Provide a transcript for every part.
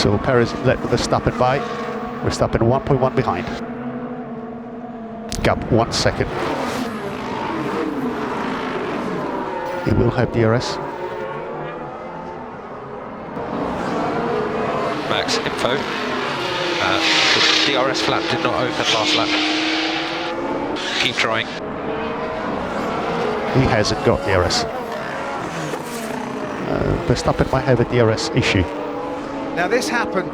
So Perez let Verstappen by. Verstappen 1.1 behind. Gap 1 second. He will have DRS. Max, info. The DRS flap did not open last lap. Keep trying. He hasn't got DRS. Verstappen might have a DRS issue. Now this happened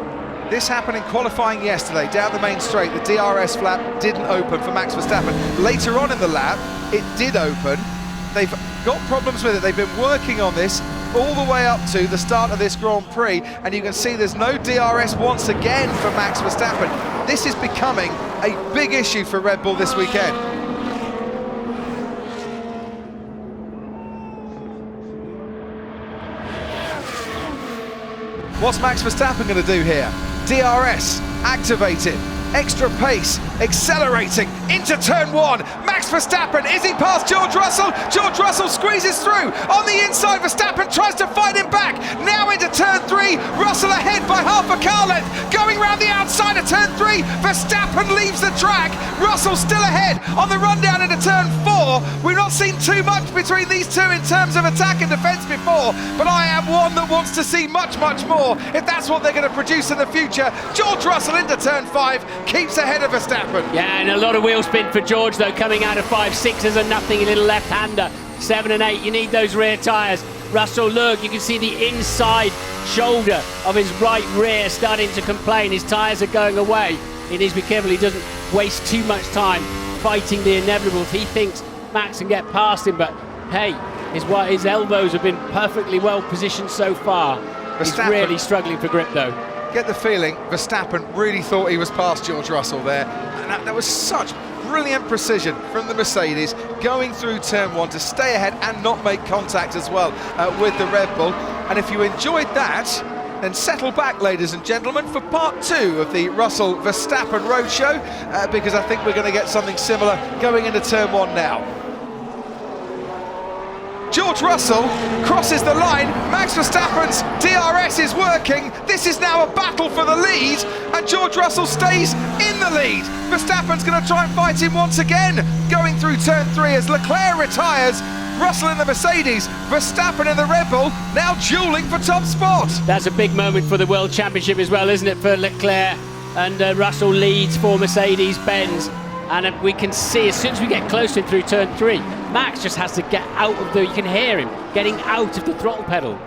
in qualifying yesterday, down the main straight. The DRS flap didn't open for Max Verstappen. Later on in the lap, it did open. They've got problems with it. They've been working on this all the way up to the start of this Grand Prix, and you can see there's no DRS once again for Max Verstappen. This is becoming a big issue for Red Bull this weekend. What's Max Verstappen going to do here? DRS activated, extra pace, accelerating into turn 1. Max Verstappen, is he past George Russell? George Russell squeezes through on the inside. Verstappen tries to fight him back. Now into turn 3. Russell ahead by half a car length. Going round the outside of turn 3. Verstappen leaves the track. Russell still ahead on the run down into turn 4. We've not seen too much between these two in terms of attack and defence before, but I am one that wants to see much, much more if that's what they're going to produce in the future. George Russell into turn 5, keeps ahead of Verstappen. Yeah, and a lot of wheel spin for George though, coming out of 5. 6 is a nothing, a little left-hander. 7 and 8, you need those rear tyres. Russell, look, you can see the inside shoulder of his right rear starting to complain. His tyres are going away. He needs to be careful he doesn't waste too much time fighting the inevitable. He thinks Max can get past him, but hey, his elbows have been perfectly well positioned so far. He's really struggling for grip though. Get the feeling Verstappen really thought he was past George Russell there, and that was such brilliant precision from the Mercedes going through turn 1 to stay ahead and not make contact as well with the Red Bull. And if you enjoyed that, then settle back, ladies and gentlemen, for part 2 of the Russell Verstappen Roadshow, because I think we're going to get something similar going into turn 1 now. George Russell crosses the line. Max Verstappen's DRS is working. This is now a battle for the lead, and George Russell stays in the lead. Verstappen's going to try and fight him once again, going through turn 3 as Leclerc retires. Russell in the Mercedes, Verstappen in the Red Bull, now duelling for top spot. That's a big moment for the World Championship as well, isn't it, for Leclerc? And Russell leads for Mercedes-Benz. And we can see as soon as we get closer through turn 3, Max just has to get out of the, you can hear him getting out of the throttle pedal.